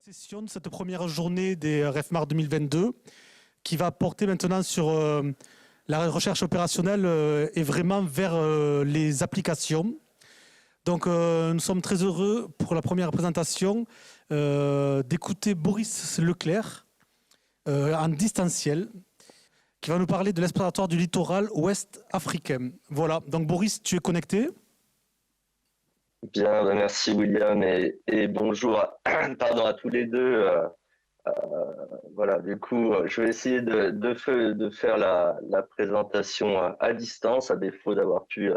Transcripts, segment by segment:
Session de cette première journée des REFMAR 2022 qui va porter maintenant sur la recherche opérationnelle et vraiment vers les applications. Donc nous sommes très heureux pour la première présentation d'écouter Boris Leclerc en distanciel qui va nous parler de l'exploratoire du littoral ouest africain. Voilà, donc Boris, tu es connecté ? Bien, merci William et bonjour à tous les deux. Voilà, du coup, je vais essayer de faire la présentation à distance, à défaut d'avoir pu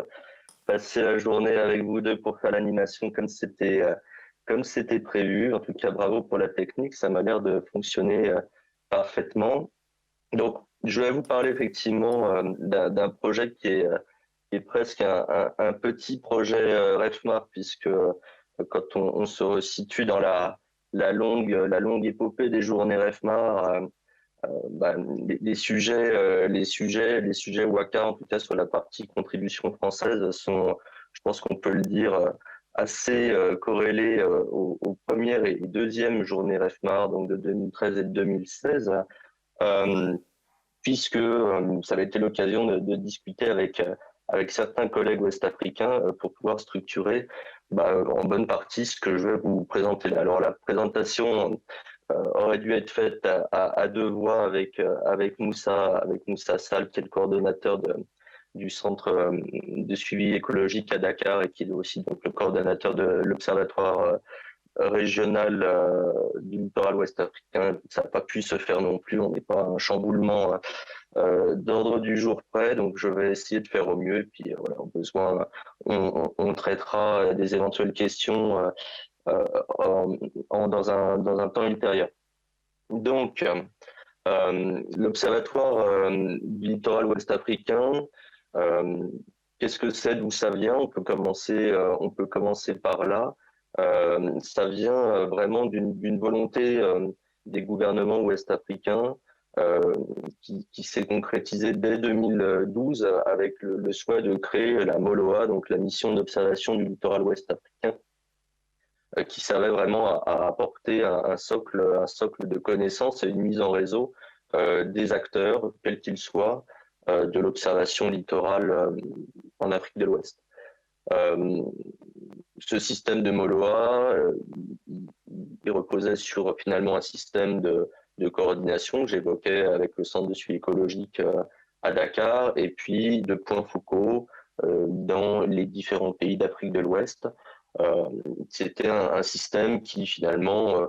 passer la journée avec vous deux pour faire l'animation comme c'était prévu. En tout cas, bravo pour la technique, ça m'a l'air de fonctionner parfaitement. Donc, je vais vous parler effectivement d'un projet qui est presque un petit projet REFMAR, puisque quand on se resitue dans la longue épopée des journées REFMAR, les sujets WACA, en tout cas sur la partie contribution française, sont, je pense qu'on peut le dire, assez corrélés aux premières et deuxièmes journées REFMAR, donc de 2013 et de 2016. Puisque ça avait été l'occasion de discuter avec certains collègues ouest-africains pour pouvoir structurer en bonne partie ce que je vais vous présenter là. Alors la présentation aurait dû être faite à deux voix avec Moussa Sall, qui est le coordonnateur du centre de suivi écologique à Dakar et qui est aussi donc le coordonnateur de l'observatoire régional du littoral ouest africain. Ça n'a pas pu se faire non plus, on n'est pas un chamboulement d'ordre du jour près, donc je vais essayer de faire au mieux, et puis voilà, au besoin, on traitera des éventuelles questions dans un temps ultérieur. Donc, l'Observatoire du littoral ouest africain, qu'est-ce que c'est, d'où ça vient? On peut commencer par là. Ça vient vraiment d'une volonté des gouvernements ouest-africains qui s'est concrétisée dès 2012 avec le souhait de créer la MOLOA, donc la mission d'observation du littoral ouest africain, qui servait vraiment à apporter un socle de connaissances et une mise en réseau des acteurs, quels qu'ils soient, de l'observation littorale en Afrique de l'Ouest. Ce système de MOLOA, il reposait sur finalement un système de coordination que j'évoquais avec le centre de suivi écologique à Dakar, et puis de points focaux dans les différents pays d'Afrique de l'Ouest. C'était un système qui finalement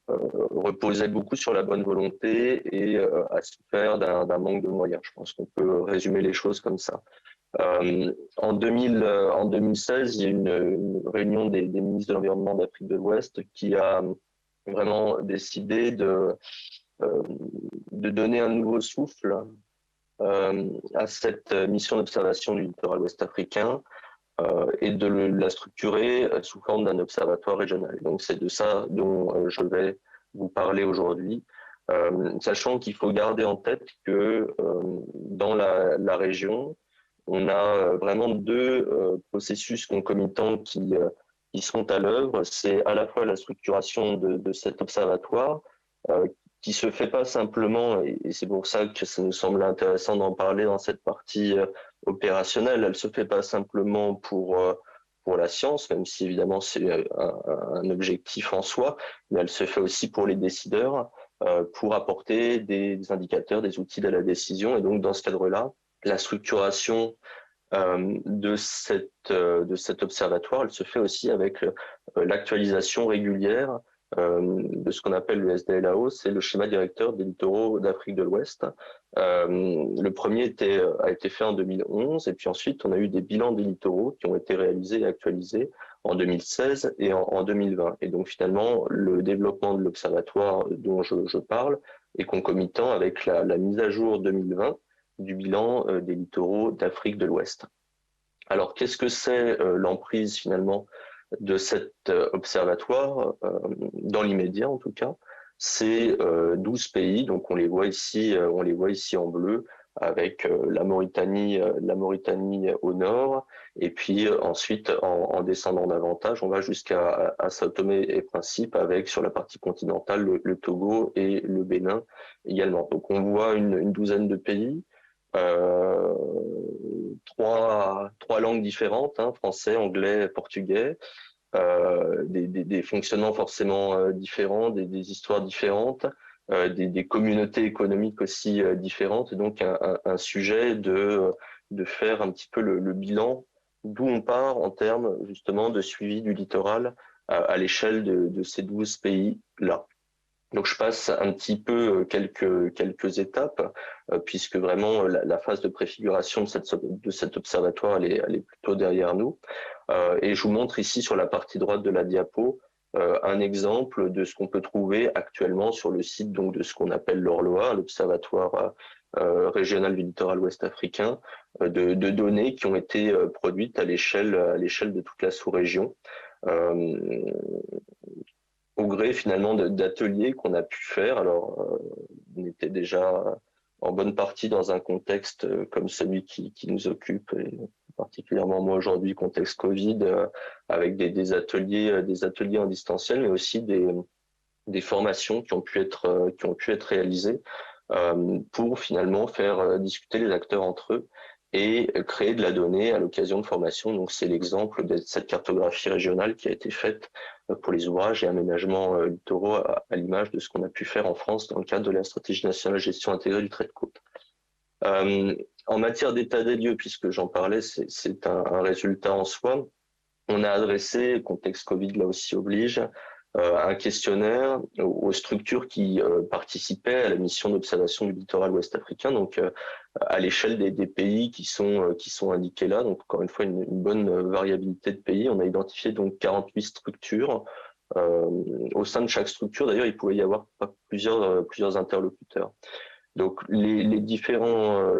reposait beaucoup sur la bonne volonté et a souffert d'un manque de moyens. Je pense qu'on peut résumer les choses comme ça. En 2016, il y a une réunion des ministres de l'Environnement d'Afrique de l'Ouest qui a vraiment décidé de donner un nouveau souffle à cette mission d'observation du littoral ouest africain et de la structurer sous forme d'un observatoire régional. Donc c'est de ça dont je vais vous parler aujourd'hui, sachant qu'il faut garder en tête que dans la région, on a vraiment deux processus concomitants qui sont à l'œuvre. C'est à la fois la structuration de cet observatoire qui se fait pas simplement, et c'est pour ça que ça nous semble intéressant d'en parler dans cette partie opérationnelle. Elle se fait pas simplement pour la science, même si évidemment c'est un objectif en soi, mais elle se fait aussi pour les décideurs, pour apporter des indicateurs, des outils de la décision. Et donc dans ce cadre-là, la structuration de cet observatoire, elle se fait aussi avec l'actualisation régulière de ce qu'on appelle le SDLAO, c'est le schéma directeur des littoraux d'Afrique de l'Ouest. Le premier a été fait en 2011, et puis ensuite on a eu des bilans des littoraux qui ont été réalisés et actualisés en 2016 et en 2020. Et donc finalement, le développement de l'observatoire dont je parle est concomitant avec la mise à jour 2020 du bilan des littoraux d'Afrique de l'Ouest. Alors, qu'est-ce que c'est l'emprise finalement de cet observatoire dans l'immédiat en tout cas? C'est 12 pays, donc on les voit ici en bleu, avec la Mauritanie au nord, et puis ensuite en descendant davantage, on va jusqu'à Sao Tomé et Principe, avec sur la partie continentale le Togo et le Bénin également. Donc on voit une douzaine de pays, trois langues différentes, hein, français, anglais, portugais, des fonctionnements forcément différents, des histoires différentes, des communautés économiques aussi différentes, et donc un sujet de faire un petit peu le bilan d'où on part en termes justement de suivi du littoral à l'échelle de ces 12 pays-là. Donc je passe un petit peu quelques étapes, puisque vraiment la phase de préfiguration de cet observatoire, elle est plutôt derrière nous. Et je vous montre ici sur la partie droite de la diapo un exemple de ce qu'on peut trouver actuellement sur le site donc, de ce qu'on appelle l'ORLOA, l'Observatoire régional du littoral ouest africain, de données qui ont été produites à l'échelle de toute la sous-région. Au gré finalement d'ateliers qu'on a pu faire. Alors, on était déjà en bonne partie dans un contexte comme celui qui nous occupe, et particulièrement moi aujourd'hui, contexte Covid, avec des ateliers en distanciel, mais aussi des formations qui ont pu être réalisées pour finalement faire discuter les acteurs entre eux et créer de la donnée à l'occasion de formations. Donc c'est l'exemple de cette cartographie régionale qui a été faite pour les ouvrages et aménagements littoraux à l'image de ce qu'on a pu faire en France dans le cadre de la stratégie nationale de gestion intégrée du trait de côte. En matière d'état des lieux, puisque j'en parlais, c'est un résultat en soi. On a adressé, contexte Covid là aussi oblige, un questionnaire aux structures qui participaient à la mission d'observation du littoral ouest africain, donc à l'échelle des pays qui sont indiqués là. Donc encore une fois, une bonne variabilité de pays. On a identifié donc 48 structures. Au sein de chaque structure, d'ailleurs, il pouvait y avoir plusieurs interlocuteurs. Donc les différents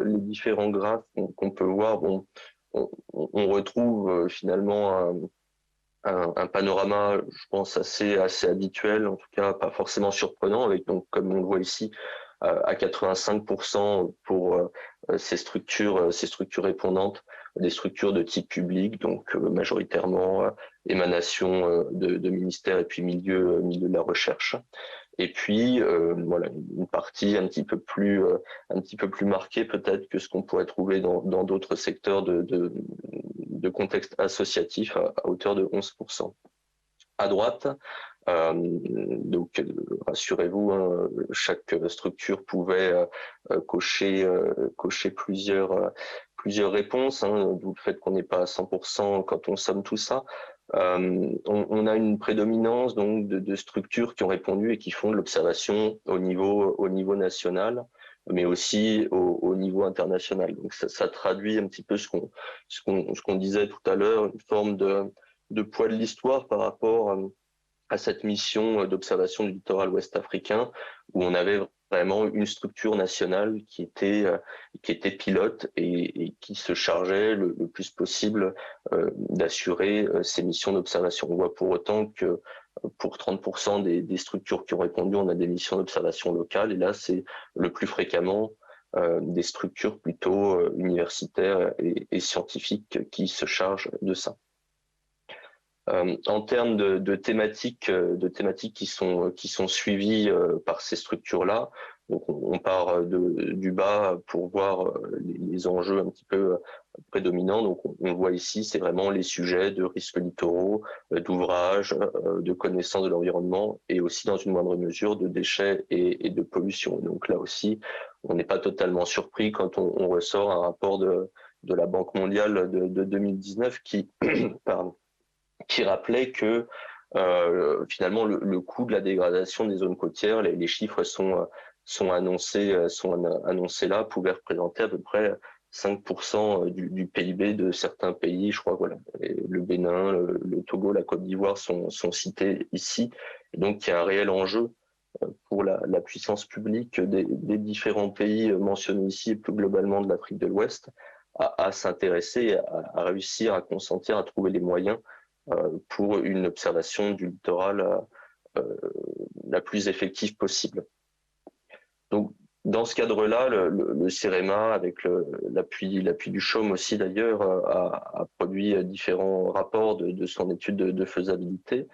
graphes qu'on peut voir, bon, on retrouve finalement un panorama, je pense, assez habituel, en tout cas pas forcément surprenant, avec donc, comme on le voit ici, à 85% pour ces structures répondantes, des structures de type public, donc majoritairement émanation de ministères et puis milieu de la recherche. Et puis voilà, une partie un petit peu plus marquée peut-être que ce qu'on pourrait trouver dans d'autres secteurs de contexte associatif à hauteur de 11%. À droite, donc rassurez-vous, hein, chaque structure pouvait cocher plusieurs réponses, hein, d'où le fait qu'on n'est pas à 100% quand on somme tout ça. On a une prédominance donc de structures qui ont répondu et qui font de l'observation au niveau national, mais aussi au niveau international. Donc ça traduit un petit peu ce qu'on disait tout à l'heure, une forme de poids de l'histoire par rapport à cette mission d'observation du littoral ouest africain, où on avait vraiment une structure nationale qui était pilote et qui se chargeait le plus possible d'assurer ces missions d'observation. On voit pour autant que pour 30% des structures qui ont répondu, on a des missions d'observation locales, et là c'est le plus fréquemment des structures plutôt universitaires et scientifiques qui se chargent de ça. En termes de thématiques qui sont suivies par ces structures-là, donc on part du bas pour voir les enjeux un petit peu prédominants. Donc on voit ici, c'est vraiment les sujets de risques littoraux, d'ouvrages, de connaissance de l'environnement, et aussi dans une moindre mesure de déchets et de pollution. Donc là aussi, on n'est pas totalement surpris quand on ressort un rapport de la Banque mondiale de 2019 qui rappelait que finalement le coût de la dégradation des zones côtières, les chiffres sont annoncés là, pouvaient représenter à peu près 5% du PIB de certains pays. Je crois voilà, le Bénin, le Togo, la Côte d'Ivoire sont cités ici. Et donc il y a un réel enjeu pour la puissance publique des différents pays mentionnés ici, et plus globalement de l'Afrique de l'Ouest, à s'intéresser, à réussir à consentir, à trouver les moyens pour une observation du littoral la plus effective possible. Donc, Dans ce cadre-là, le CEREMA, avec l'appui du CHOM aussi d'ailleurs, a produit différents rapports de son étude de faisabilité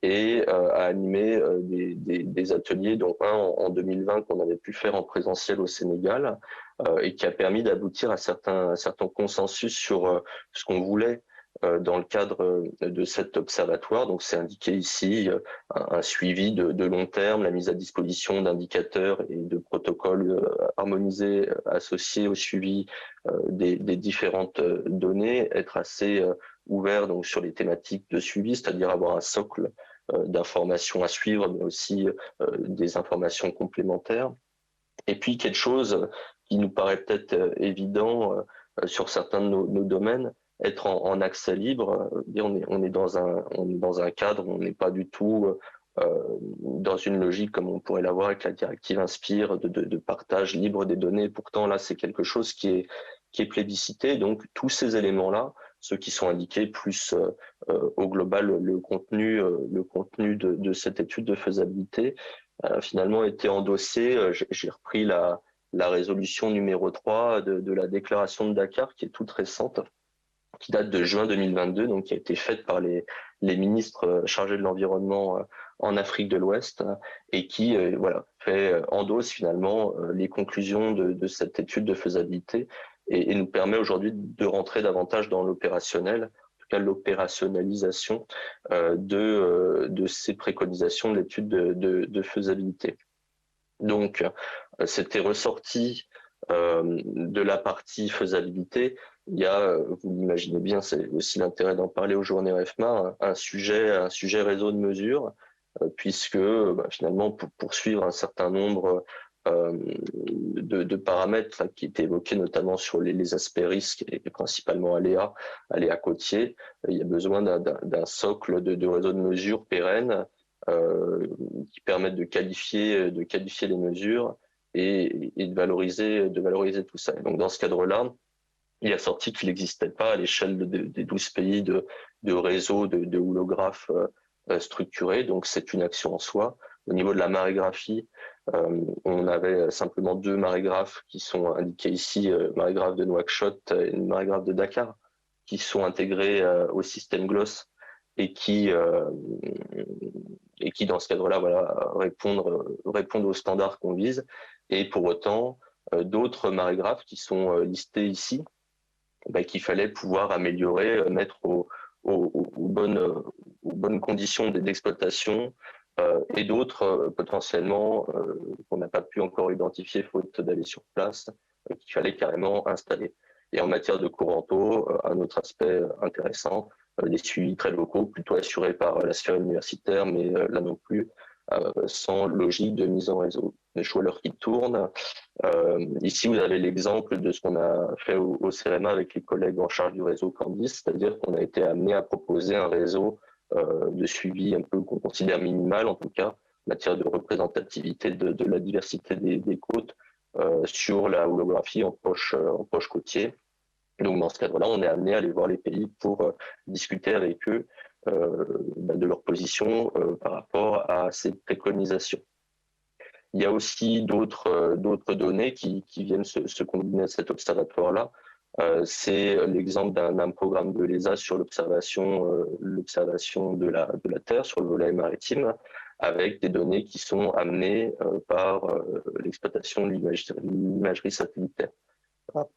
et a animé des ateliers, dont un en 2020 qu'on avait pu faire en présentiel au Sénégal et qui a permis d'aboutir à certains consensus sur ce qu'on voulait dans le cadre de cet observatoire. Donc c'est indiqué ici un suivi de long terme, la mise à disposition d'indicateurs et de protocoles harmonisés associés au suivi des différentes données, être assez ouvert donc sur les thématiques de suivi, c'est-à-dire avoir un socle d'informations à suivre, mais aussi des informations complémentaires. Et puis quelque chose qui nous paraît peut-être évident sur certains de nos domaines, être en accès libre. On est dans un cadre où on n'est pas du tout dans une logique comme on pourrait l'avoir avec la directive Inspire de partage libre des données. Pourtant là, c'est quelque chose qui est plébiscité. Donc tous ces éléments-là, ceux qui sont indiqués plus au global le contenu de cette étude de faisabilité, finalement été endossé. J'ai repris la résolution numéro 3 de la déclaration de Dakar, qui est toute récente, qui date de juin 2022, donc qui a été faite par les ministres chargés de l'environnement en Afrique de l'Ouest et qui endosse finalement les conclusions de cette étude de faisabilité et nous permet aujourd'hui de rentrer davantage dans l'opérationnel, en tout cas l'opérationnalisation de ces préconisations de l'étude de faisabilité. Donc, c'était ressorti de la partie faisabilité. Il y a, vous l'imaginez bien, c'est aussi l'intérêt d'en parler aux journées REFMA, un sujet réseau de mesures, puisque finalement, pour poursuivre un certain nombre de paramètres qui étaient évoqués notamment sur les aspects risques et principalement aléas côtiers, il y a besoin d'un socle de réseau de mesures pérennes qui permettent de qualifier les mesures et de valoriser tout ça. Et donc dans ce cadre-là, il a sorti qu'il n'existait pas à l'échelle des 12 pays de réseaux de houlographes structurés, donc c'est une action en soi. Au niveau de la marégraphie, on avait simplement 2 marégraphes qui sont indiqués ici, marégraphe de Nouakchott et une marégraphe de Dakar, qui sont intégrés au système GLOS et qui dans ce cadre-là répondent aux standards qu'on vise. Et pour autant, d'autres marégraphes qui sont listés ici, qu'il fallait pouvoir améliorer, mettre aux bonnes conditions d'exploitation, et d'autres potentiellement qu'on n'a pas pu encore identifier faute d'aller sur place, qu'il fallait carrément installer. Et en matière de courant d'eau, un autre aspect intéressant, des suivis très locaux, plutôt assurés par la sphère universitaire, mais là non plus, sans logique de mise en réseau. Les échoueurs qui tournent. Ici, vous avez l'exemple de ce qu'on a fait au CEREMA avec les collègues en charge du réseau Candice, c'est-à-dire qu'on a été amené à proposer un réseau de suivi un peu qu'on considère minimal, en tout cas, en matière de représentativité de la diversité des côtes sur la houlographie en poche côtier. Donc, dans ce cadre-là, on est amené à aller voir les pays pour discuter avec eux de leur position par rapport à ces préconisations. Il y a aussi d'autres données qui viennent se combiner à cet observatoire-là. C'est l'exemple d'un programme de l'ESA sur l'observation de la Terre, sur le volet maritime, avec des données qui sont amenées par l'exploitation de l'imagerie satellitaire. Voilà.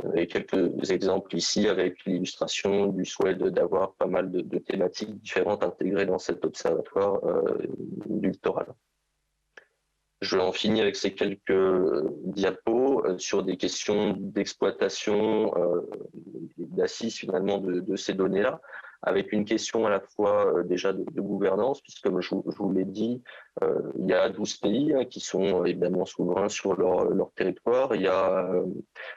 On a quelques exemples ici avec l'illustration du souhait d'avoir pas mal de thématiques différentes intégrées dans cet observatoire du littoral. Je vais en finir avec ces quelques diapos sur des questions d'exploitation, d'assises finalement de ces données-là, avec une question à la fois déjà de gouvernance, puisque comme je vous l'ai dit, il y a 12 pays qui sont évidemment souverains sur leur territoire. Il y a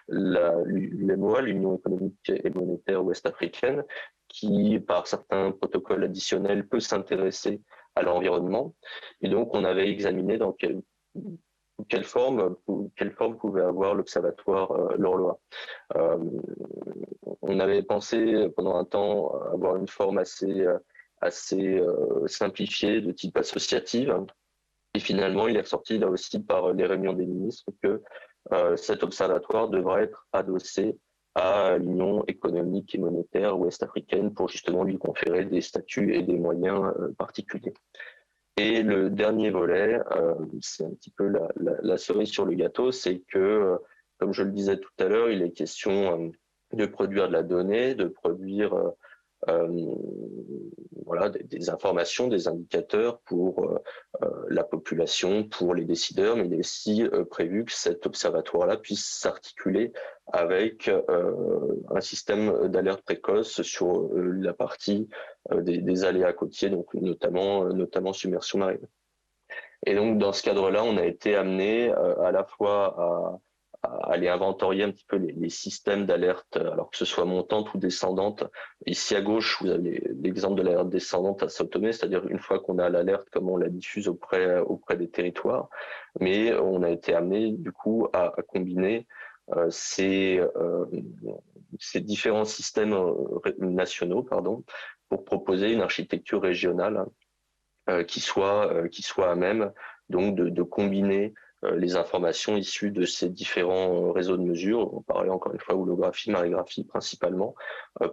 l'UMOA, l'Union économique et monétaire ouest-africaine, qui, par certains protocoles additionnels, peut s'intéresser à l'environnement. Et donc, on avait examiné dans quelle forme pouvait avoir l'Observatoire Lorlois. On avait pensé pendant un temps avoir une forme assez simplifiée de type associative, Et finalement, il est ressorti là aussi par les réunions des ministres que cet observatoire devra être adossé à l'Union économique et monétaire ouest-africaine pour justement lui conférer des statuts et des moyens particuliers. Et le dernier volet, c'est un petit peu la cerise sur le gâteau, c'est que, comme je le disais tout à l'heure, il est question de produire de la donnée, de produire voilà, des informations, des indicateurs pour la population, pour les décideurs, mais il est aussi prévu que cet observatoire-là puisse s'articuler avec un système d'alerte précoce sur la partie des aléas côtiers, donc notamment submersion marine. Et donc, dans ce cadre-là, on a été amené à la fois à aller inventorier un petit peu les systèmes d'alerte, alors que ce soit montante ou descendante. Ici à gauche, vous avez l'exemple de l'alerte descendante à Sao Tomé, c'est-à-dire une fois qu'on a l'alerte, comment on la diffuse auprès des territoires. Mais on a été amené du coup à combiner ces différents systèmes nationaux, pour proposer une architecture régionale qui soit à même donc de combiner les informations issues de ces différents réseaux de mesure. On parlait encore une fois holographie, marégraphie principalement,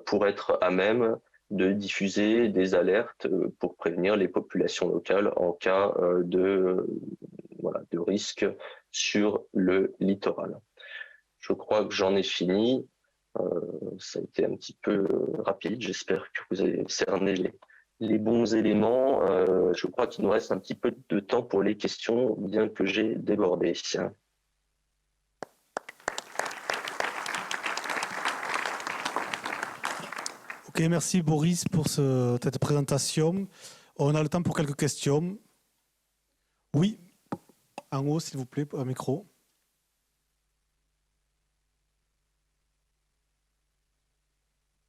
pour être à même de diffuser des alertes pour prévenir les populations locales en cas de risque sur le littoral. Je crois que j'en ai fini. Ça a été un petit peu rapide. J'espère que vous avez cerné les bons éléments. Je crois qu'il nous reste un petit peu de temps pour les questions, bien que j'ai débordé. Ok, merci Boris pour cette présentation. On a le temps pour quelques questions. Oui, en haut s'il vous plaît, un micro.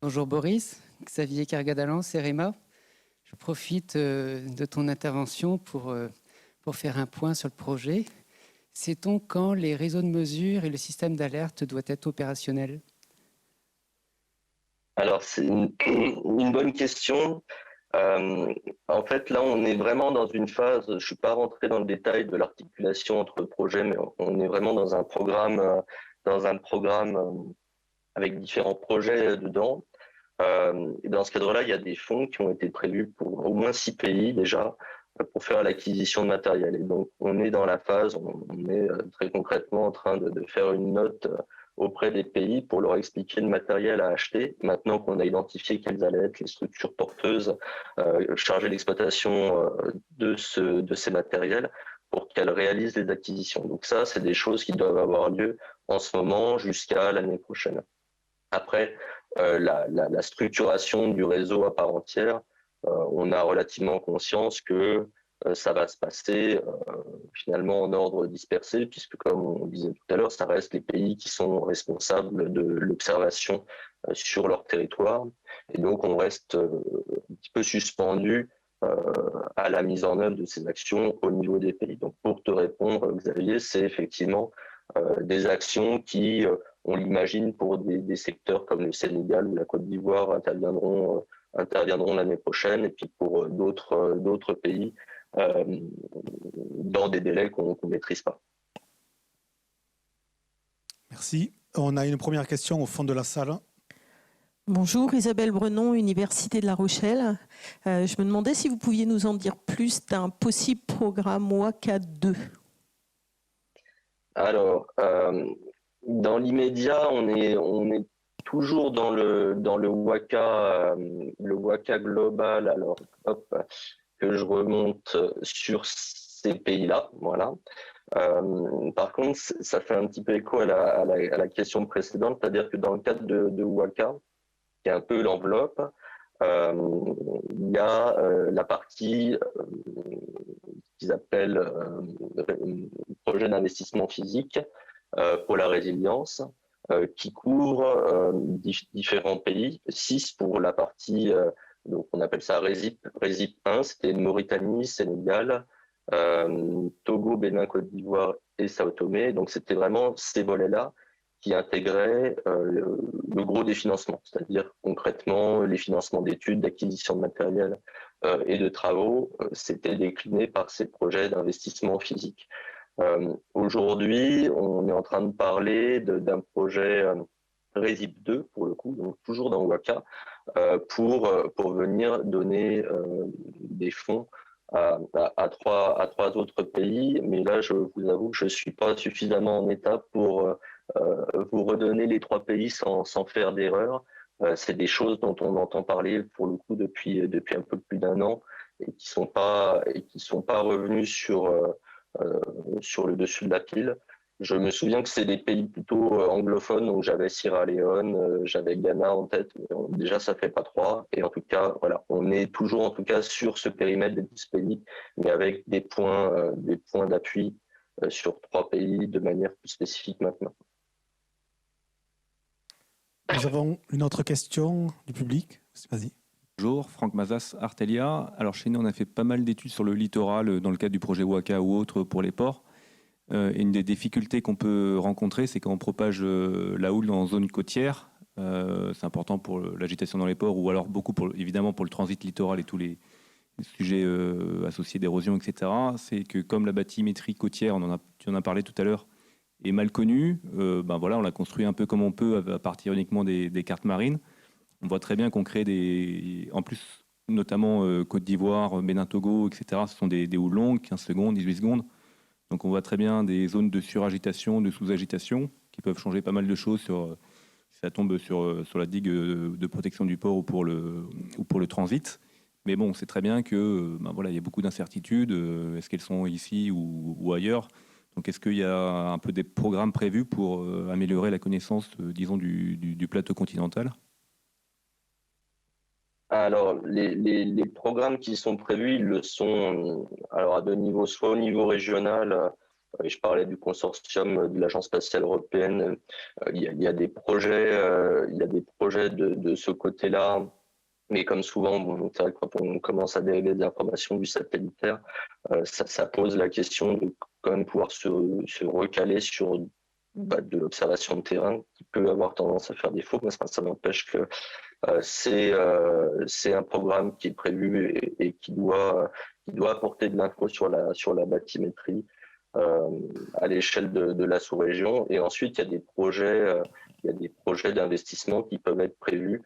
Bonjour Boris, Xavier Cargadalan, CEREMA. Je profite de ton intervention pour faire un point sur le projet. Sait-on quand les réseaux de mesure et le système d'alerte doivent être opérationnels? Alors, c'est une bonne question. En fait, là, on est vraiment dans une phase, je ne suis pas rentré dans le détail de l'articulation entre projets, mais on est vraiment dans un programme avec différents projets dedans. Et dans ce cadre-là, il y a des fonds qui ont été prévus pour au moins 6 pays déjà pour faire l'acquisition de matériel. Et donc, on est dans la phase, on est très concrètement en train de faire une note auprès des pays pour leur expliquer le matériel à acheter. Maintenant qu'on a identifié quelles allaient être les structures porteuses chargées d'exploitation de ces matériels pour qu'elles réalisent les acquisitions. Donc ça, c'est des choses qui doivent avoir lieu en ce moment jusqu'à l'année prochaine. Après, la structuration du réseau à part entière, on a relativement conscience que ça va se passer finalement en ordre dispersé, puisque comme on disait tout à l'heure, ça reste les pays qui sont responsables de l'observation sur leur territoire. Et donc, on reste un petit peu suspendu à la mise en œuvre de ces actions au niveau des pays. Donc, pour te répondre, Xavier, c'est effectivement des actions qui, on l'imagine, pour des secteurs comme le Sénégal ou la Côte d'Ivoire interviendront l'année prochaine, et puis pour d'autres pays, dans des délais qu'on ne maîtrise pas. Merci. On a une première question au fond de la salle. Bonjour, Isabelle Brenon, Université de La Rochelle. Je me demandais si vous pouviez nous en dire plus d'un possible programme WACA 2. Alors, dans l'immédiat, on est toujours dans le WACA global. Alors, hop, que je remonte sur ces pays-là, voilà. Par contre, ça fait un petit peu écho à la question précédente, c'est-à-dire que dans le cadre de WACA, qui est un peu l'enveloppe, il y a la partie qu'ils appellent projet d'investissement physique pour la résilience, qui couvre différents pays, 6 pour la partie, donc on appelle ça RESIP 1, c'était Mauritanie, Sénégal, Togo, Bénin, Côte d'Ivoire et Sao Tomé. Donc c'était vraiment ces volets-là qui intégraient le gros des financements, c'est-à-dire concrètement les financements d'études, d'acquisition de matériel et de travaux s'était décliné par ces projets d'investissement physique. Aujourd'hui, on est en train de parler d'un projet RESIP 2 pour le coup, donc toujours dans Waka, pour venir donner des fonds à trois autres pays. Mais là, je vous avoue que je ne suis pas suffisamment en état pour vous redonner les 3 pays sans faire d'erreur. C'est des choses dont on entend parler pour le coup depuis un peu plus d'1 an et qui sont pas revenus sur le dessus de la pile. Je me souviens que c'est des pays plutôt anglophones, donc j'avais Sierra Leone, j'avais Ghana en tête. Déjà, ça fait pas 3. Et en tout cas, voilà, on est toujours en tout cas sur ce périmètre des 10 pays, mais avec des points d'appui sur 3 pays de manière plus spécifique maintenant. Nous avons une autre question du public. Vas-y. Bonjour, Franck Mazas, Artelia. Alors chez nous, on a fait pas mal d'études sur le littoral dans le cadre du projet Waka ou autre pour les ports. Et une des difficultés qu'on peut rencontrer, c'est quand on propage la houle en zone côtière. C'est important pour l'agitation dans les ports ou alors beaucoup évidemment pour le transit littoral et tous les sujets associés d'érosion, etc. C'est que comme la bathymétrie côtière, tu en as parlé tout à l'heure, est mal connue, voilà, on la construit un peu comme on peut à partir uniquement des cartes marines. On voit très bien qu'on crée en plus, notamment Côte d'Ivoire, Bénin, Togo, etc. Ce sont des houles longues, 15 secondes, 18 secondes. Donc on voit très bien des zones de suragitation, de sous-agitation, qui peuvent changer pas mal de choses si ça tombe sur la digue de protection du port ou pour le transit. Mais bon, on sait très bien que voilà, il y a beaucoup d'incertitudes. Est-ce qu'elles sont ici ou ailleurs? Donc est-ce qu'il y a un peu des programmes prévus pour améliorer la connaissance, disons, du plateau continental? Alors, les programmes qui sont prévus, ils le sont alors à 2 niveaux, soit au niveau régional, je parlais du consortium de l'Agence spatiale européenne, il y a des projets, de ce côté-là, mais comme souvent, c'est vrai que quand on commence à dériver des informations du satellitaire, ça pose la question de quand même pouvoir se recaler sur de l'observation de terrain qui peut avoir tendance à faire défaut, mais ça n'empêche que c'est un programme qui est prévu et qui doit apporter de l'info sur la bathymétrie à l'échelle de la sous-région. Et ensuite, il y a des projets d'investissement qui peuvent être prévus,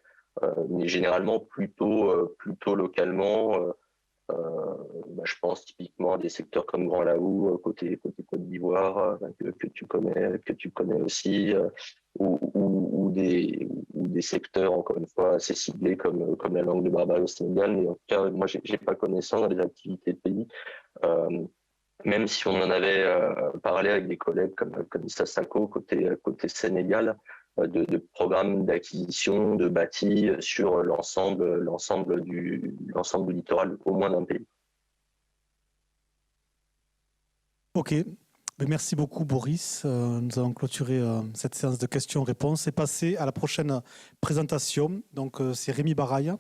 mais généralement plutôt localement. Je pense typiquement à des secteurs comme Grand Laou, côté Côte d'Ivoire, que tu connais aussi, ou des secteurs, encore une fois, assez ciblés comme la langue de Barbare au Sénégal. Mais en tout cas, moi, j'ai pas connaissance des activités de pays. Même si on en avait parlé avec des collègues comme Issa Sako, côté Sénégal, de programmes d'acquisition de bâtis sur l'ensemble du littoral, au moins d'un pays. Ok. Merci beaucoup, Boris. Nous allons clôturer cette séance de questions-réponses et passer à la prochaine présentation. Donc, c'est Rémi Baraille